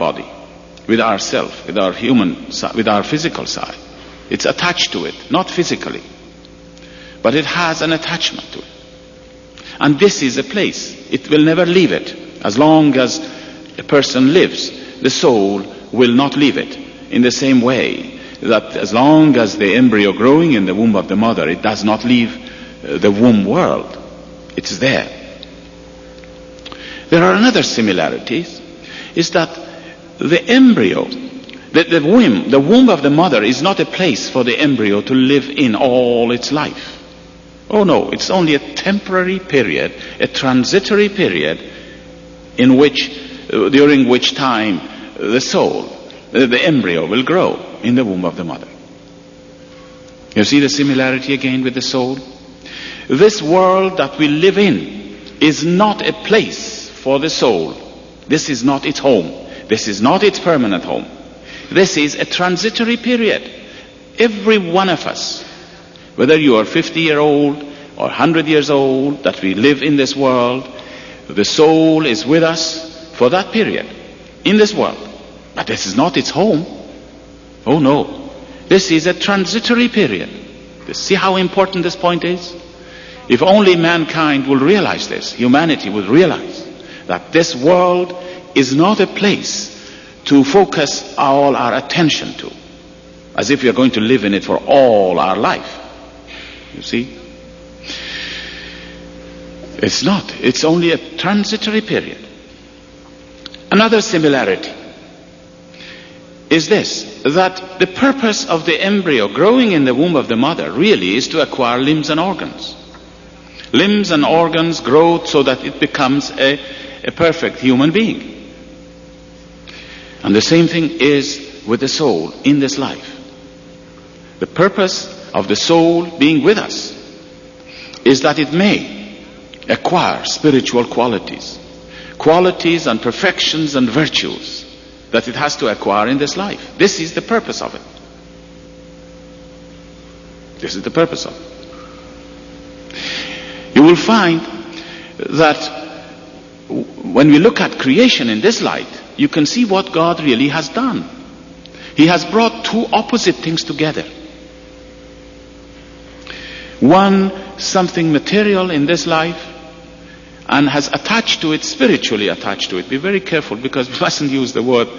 body, with ourself, with our with our physical side. It's attached to it, not physically, but it has an attachment to it. And this is a place. It will never leave it. As long as a person lives, the soul will not leave it. In the same way that as long as the embryo growing in the womb of the mother, it does not leave the womb world. It's there. There are another similarities, is that the embryo, the womb of the mother is not a place for the embryo to live in all its life. Oh no, it's only a temporary period, a transitory period during which time the soul, the embryo will grow in the womb of the mother. You see the similarity again with the soul? This world that we live in is not a place for the soul. This is not its home. This is not its permanent home. This is a transitory period. Every one of us, whether you are 50-year-old or 100 years old, that we live in this world, the soul is with us for that period in this world. But this is not its home. Oh no. This is a transitory period. See how important this point is? If only mankind will realize this, humanity will realize that this world is not a place to focus all our attention to, as if we are going to live in it for all our life. You see? It's not. It's only a transitory period. Another similarity is this, that the purpose of the embryo growing in the womb of the mother really is to acquire limbs and organs. Limbs and organs grow so that it becomes a perfect human being. And the same thing is with the soul in this life. The purpose of the soul being with us is that it may acquire spiritual qualities and perfections and virtues that it has to acquire in this life. This is the purpose of it. This is the purpose of it. You will find that when we look at creation in this light, you can see what God really has done. He has brought two opposite things together. One, something material in this life, and has attached to it, spiritually attached to it. Be very careful, because we mustn't use the word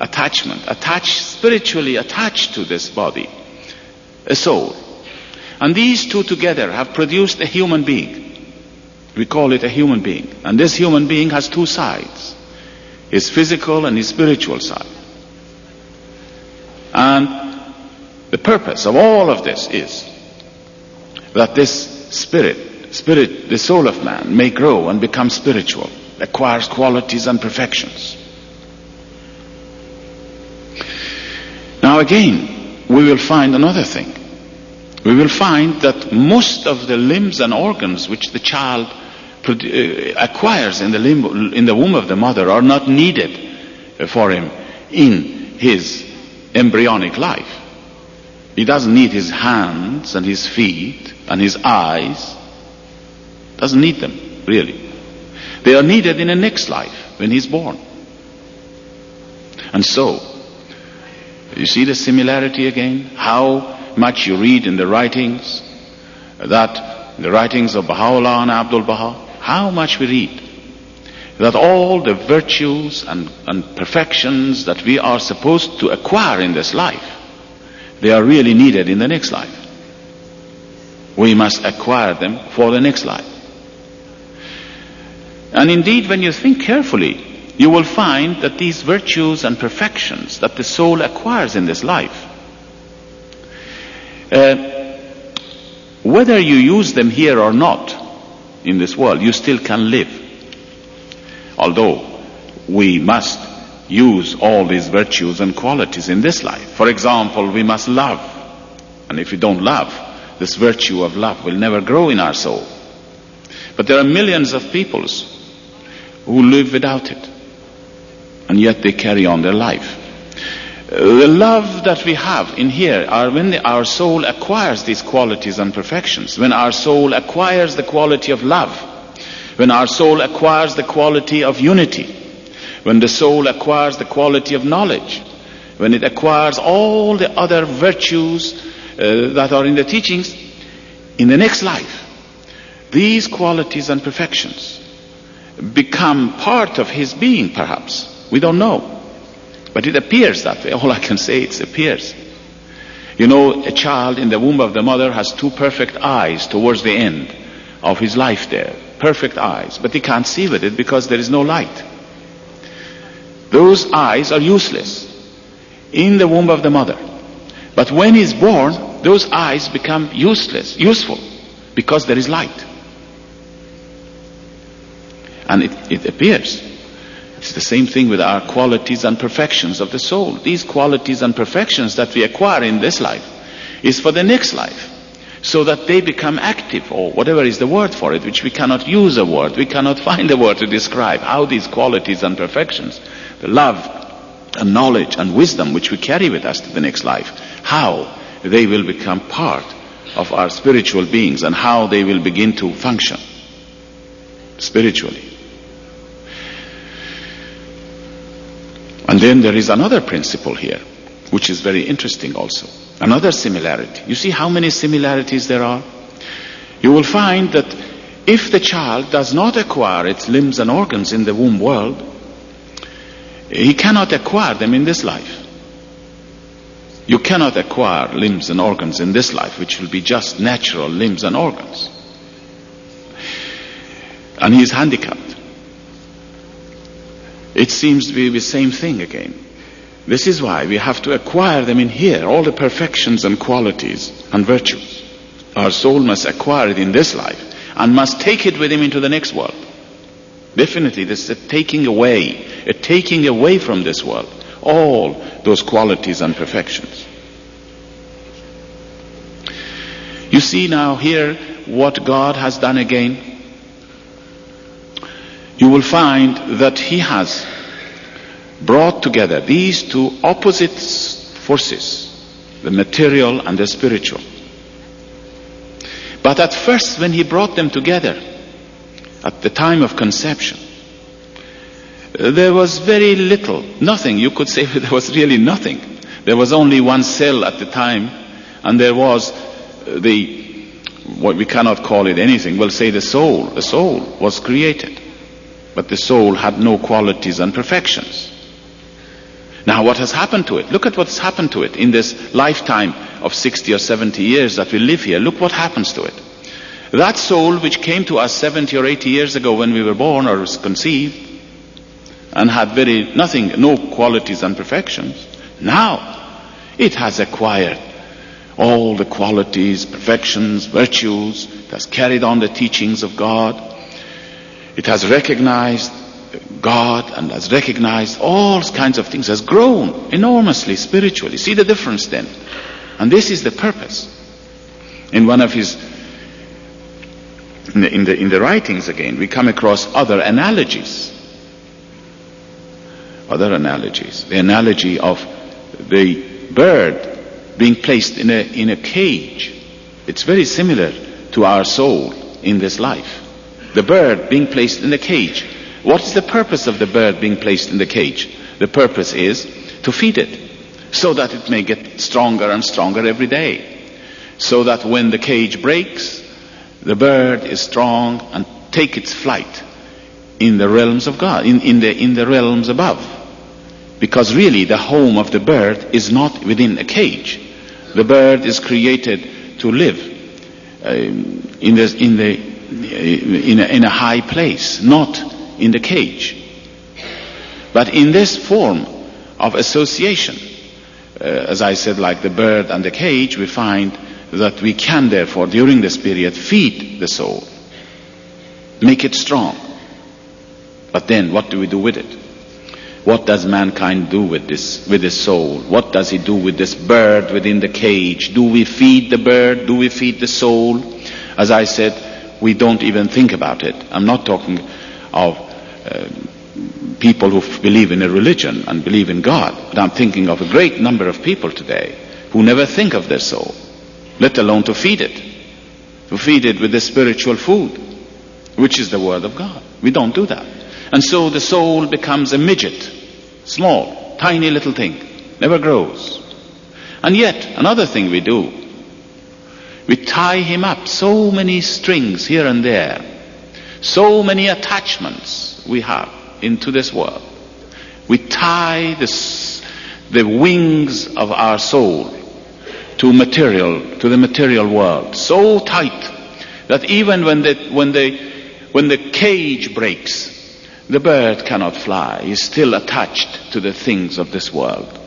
attachment. Spiritually attached to this body, a soul. And these two together have produced a human being. We call it a human being. And this human being has two sides, his physical and his spiritual side. And the purpose of all of this is that this spirit, the soul of man, may grow and become spiritual, acquires qualities and perfections. Now again, we will find another thing. We will find that most of the limbs and organs which the child acquires in the womb of the mother are not needed for him in his embryonic life. He doesn't need his hands and his feet and his eyes. Doesn't need them, really. They are needed in the next life when he's born. And so, you see the similarity again? How much you read in the writings, the writings of Baha'u'llah and Abdul Baha, how much we read that all the virtues and perfections that we are supposed to acquire in this life, they are really needed in the next life. We must acquire them for the next life. And indeed, when you think carefully, you will find that these virtues and perfections that the soul acquires in this life, whether you use them here or not in this world, you still can live. Although we must use all these virtues and qualities in this life. For example, we must love. And if we don't love, this virtue of love will never grow in our soul. But there are millions of peoples who live without it, and yet they carry on their life. The love that we have in here are when our soul acquires these qualities and perfections, when our soul acquires the quality of love, when our soul acquires the quality of unity, when the soul acquires the quality of knowledge, when it acquires all the other virtues that are in the teachings, in the next life, these qualities and perfections become part of his being, perhaps. We don't know. But it appears that way. All I can say, it appears. You know, a child in the womb of the mother has two perfect eyes towards the end of his life there. Perfect eyes. But he can't see with it because there is no light. Those eyes are useless in the womb of the mother. But when he's born, those eyes become useful, because there is light. And it appears. It's the same thing with our qualities and perfections of the soul. These qualities and perfections that we acquire in this life is for the next life, so that they become active, or whatever is the word for it, which we cannot use a word. We cannot find a word to describe how these qualities and perfections, the love and knowledge and wisdom which we carry with us to the next life, how they will become part of our spiritual beings and how they will begin to function spiritually. And then there is another principle here, which is very interesting also. Another similarity. You see how many similarities there are? You will find that if the child does not acquire its limbs and organs in the womb world, he cannot acquire them in this life. You cannot acquire limbs and organs in this life, which will be just natural limbs and organs. And he is handicapped. It seems to be the same thing again. This is why we have to acquire them in here, all the perfections and qualities and virtues. Our soul must acquire it in this life and must take it with him into the next world. Definitely, this is a taking away from this world all those qualities and perfections. You see now here what God has done again. You will find that he has brought together these two opposite forces, the material and the spiritual. But at first, when he brought them together, at the time of conception, there was very little, nothing. You could say there was really nothing. There was only one cell at the time, and there was what we cannot call it anything, we'll say the soul. The soul was created. But the soul had no qualities and perfections. Now what has happened to it? Look at what's happened to it in this lifetime of 60 or 70 years that we live here. Look what happens to it. That soul which came to us 70 or 80 years ago when we were born or was conceived and had no qualities and perfections, now it has acquired all the qualities, perfections, virtues. It has carried on the teachings of God. It has recognized God and has recognized all kinds of things, has grown enormously spiritually. See the difference then? And this is the purpose. In one of his, in the writings again, we come across other analogies. The analogy of the bird being placed in a cage. It's very similar to our soul in this life. The bird being placed in a cage. What is the purpose of the bird being placed in the cage? The purpose is to feed it, so that it may get stronger and stronger every day. So that when the cage breaks, the bird is strong and take its flight in the realms of God, in the realms above. Because really the home of the bird is not within a cage. The bird is created to live in a high place, not in the cage. But in this form of association, as I said, like the bird and the cage, we find that we can therefore during this period feed the soul, make it strong. But then what do we do with it? What does mankind do with this soul? What does he do with this bird within the cage? Do we feed the bird? Do we feed the soul? As I said, we don't even think about it. I'm not talking of people who believe in a religion and believe in God, but I'm thinking of a great number of people today who never think of their soul, let alone to feed it with the spiritual food, which is the Word of God. We don't do that. And so the soul becomes a midget, small, tiny little thing, never grows. And yet, another thing we do, we tie him up, so many strings here and there, so many attachments we have into this world. We tie the wings of our soul to the material world, so tight that even when the cage breaks, the bird cannot fly. He is still attached to the things of this world.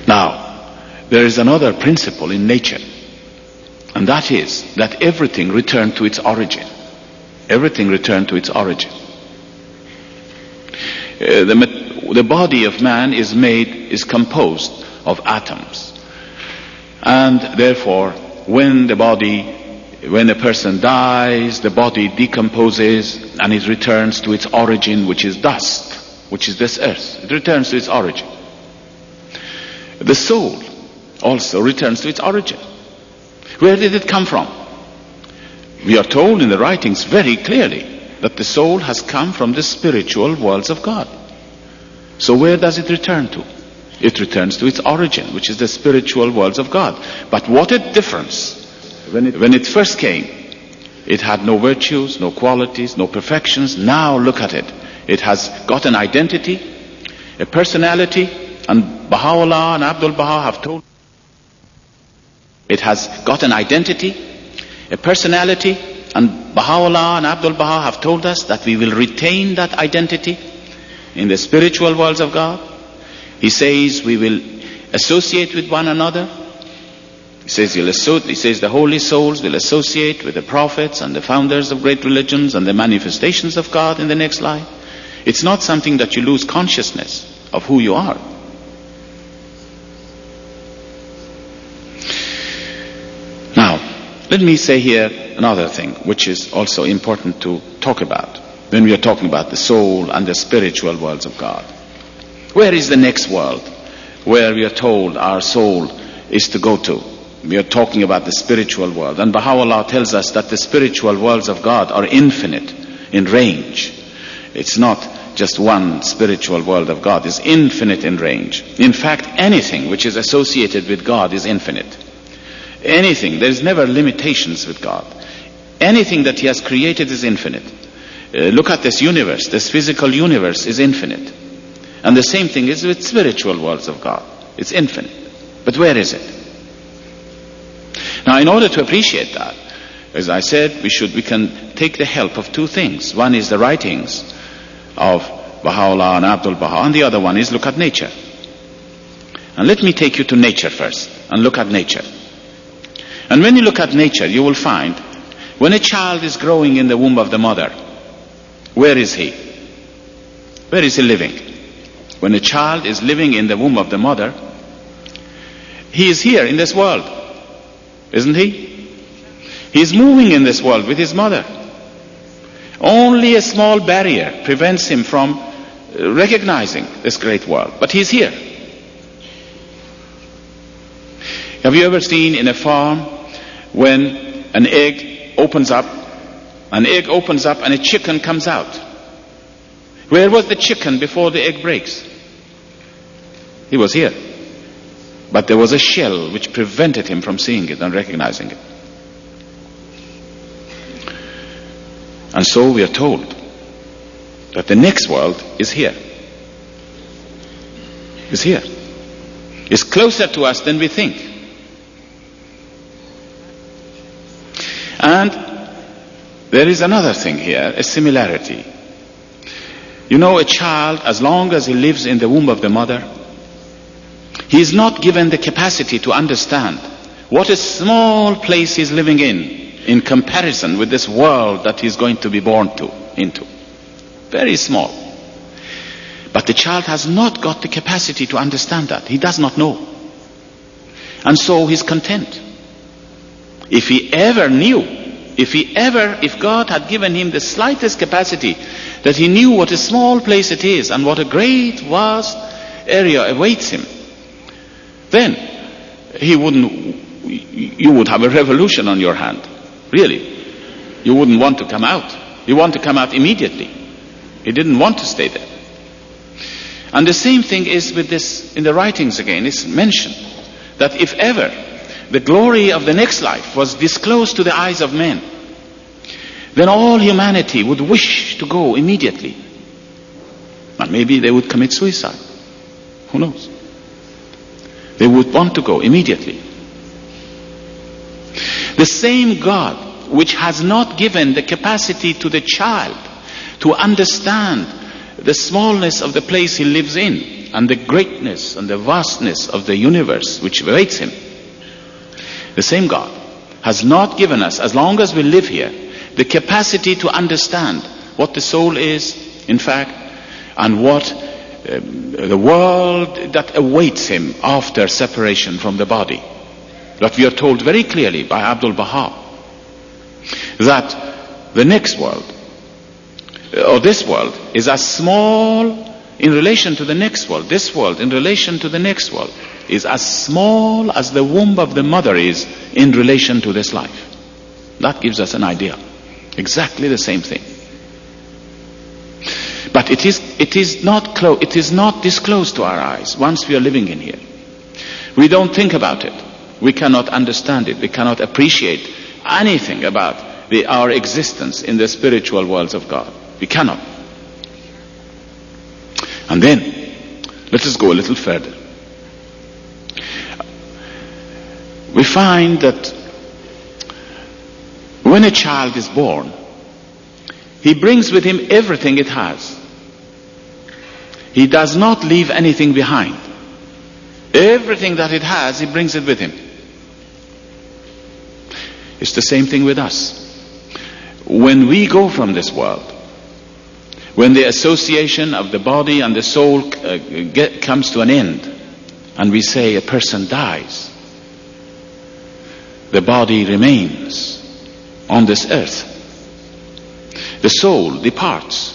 Now, there is another principle in nature, and that is that everything returned to its origin. Everything returned to its origin. The body of man is composed of atoms, and therefore, when a person dies, the body decomposes and it returns to its origin, which is dust, which is this earth. It returns to its origin. The soul also returns to its origin. Where did it come from? We are told in the writings very clearly that the soul has come from the spiritual worlds of God. So where does it return to? It returns to its origin, which is the spiritual worlds of God. But what a difference! When it first came, it had no virtues, no qualities, no perfections. Now look at it. It has got an identity, a personality, and Baha'u'llah and Abdul Baha have told. It has got an identity, a personality, and Baha'u'llah and Abdul Baha have told us that we will retain that identity in the spiritual worlds of God. He says we will associate with one another. He says the holy souls will associate with the prophets and the founders of great religions and the manifestations of God in the next life. It's not something that you lose consciousness of who you are. Now, let me say here another thing which is also important to talk about when we are talking about the soul and the spiritual worlds of God. Where is the next world where we are told our soul is to go to? We are talking about the spiritual world, and Baha'u'llah tells us that the spiritual worlds of God are infinite in range. It's not just one spiritual world of God, it's infinite in range. In fact, anything which is associated with God is infinite. Anything, there's never limitations with God. Anything that He has created is infinite. Look at this universe, this physical universe is infinite. And the same thing is with spiritual worlds of God. It's infinite. But where is it? Now, in order to appreciate that, as I said, we can take the help of two things. One is the writings of Baha'u'llah and Abdul Baha, and the other one is look at nature. And let me take you to nature first, and look at nature. And when you look at nature, you will find when a child is growing in the womb of the mother, where is he? Where is he living? When a child is living in the womb of the mother, he is here in this world, isn't he? He is moving in this world with his mother. Only a small barrier prevents him from recognizing this great world, but he's here. Have you ever seen in a farm when an egg opens up and a chicken comes out? Where was the chicken before the egg breaks? He was here. But there was a shell which prevented him from seeing it and recognizing it. And so we are told that the next world is here. Is here. It's closer to us than we think. And there is another thing here, a similarity. You know, a child, as long as he lives in the womb of the mother, he is not given the capacity to understand what a small place he's living in comparison with this world that he's going to be born into. Very small. But the child has not got the capacity to understand that. He does not know. And so he's content. If he ever knew, if God had given him the slightest capacity that he knew what a small place it is and what a great vast area awaits him, then you would have a revolution on your hand. Really. You wouldn't want to come out. You want to come out immediately. He didn't want to stay there. And the same thing is with this, in the writings again, it's mentioned that if ever the glory of the next life was disclosed to the eyes of men, then all humanity would wish to go immediately. And maybe they would commit suicide. Who knows? They would want to go immediately. The same God which has not given the capacity to the child to understand the smallness of the place he lives in and the greatness and the vastness of the universe which awaits him. The same God has not given us, as long as we live here, the capacity to understand what the soul is, in fact, and what the world that awaits him after separation from the body. But we are told very clearly by Abdul Baha that the next world, or this world, is as small in relation to the next world. This world in relation to the next world is as small as the womb of the mother is in relation to this life. That gives us an idea. Exactly the same thing. But it is not disclosed to our eyes once we are living in here. We don't think about it. We cannot understand it. We cannot appreciate anything about our existence in the spiritual worlds of God. We cannot. And then, let us go a little further. We find that when a child is born, he brings with him everything it has. He does not leave anything behind. Everything that it has, he brings it with him. It's the same thing with us. When we go from this world, when the association of the body and the soul comes to an end, and we say a person dies, the body remains on this earth. The soul departs.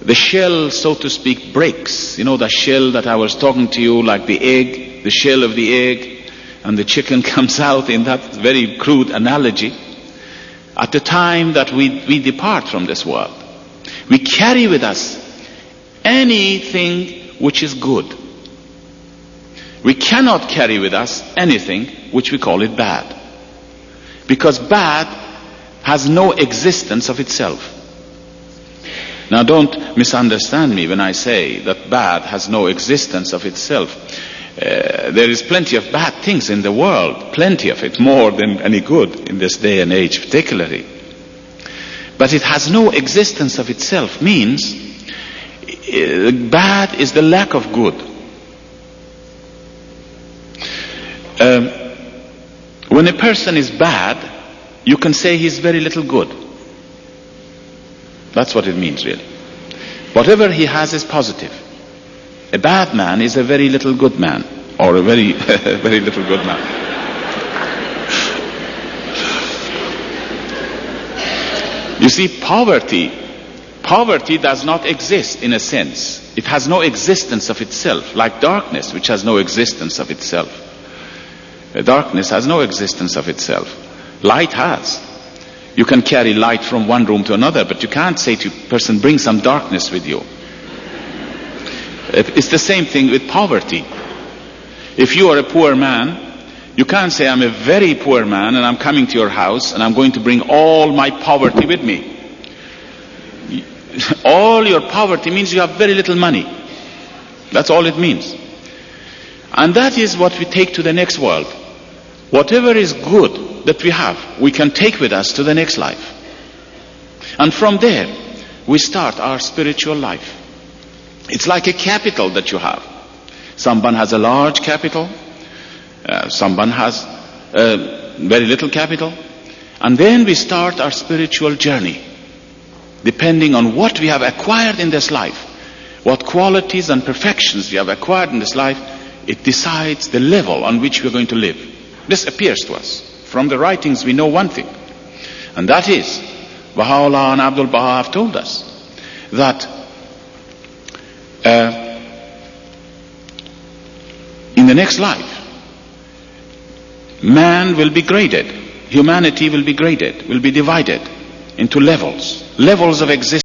The shell, so to speak, breaks. You know the shell that I was talking to you, like the egg, the shell of the egg, and the chicken comes out in that very crude analogy. At the time that we depart from this world, we carry with us anything which is good. We cannot carry with us anything which we call it bad. Because bad has no existence of itself. Now don't misunderstand me when I say that bad has no existence of itself. There is plenty of bad things in the world, plenty of it, more than any good in this day and age particularly. But it has no existence of itself means bad is the lack of good. When a person is bad, you can say he's very little good. That's what it means really. Whatever he has is positive. A bad man is a very little good man, or a very very little good man. You see, poverty does not exist in a sense. It has no existence of itself, like darkness, which has no existence of itself. Darkness has no existence of itself. Light has. You can carry light from one room to another, but you can't say to a person, bring some darkness with you. It's the same thing with poverty. If you are a poor man, you can't say, I'm a very poor man and I'm coming to your house and I'm going to bring all my poverty with me. All your poverty means you have very little money. That's all it means. And that is what we take to the next world. Whatever is good that we have, we can take with us to the next life. And from there, we start our spiritual life. It's like a capital that you have. Someone has a large capital. Someone has very little capital. And then we start our spiritual journey. Depending on what we have acquired in this life, what qualities and perfections we have acquired in this life, it decides the level on which we are going to live. This appears to us. From the writings we know one thing. And that is, Baha'u'llah and Abdul Baha have told us that in the next life, man will be graded humanity will be graded, will be divided into levels of existence.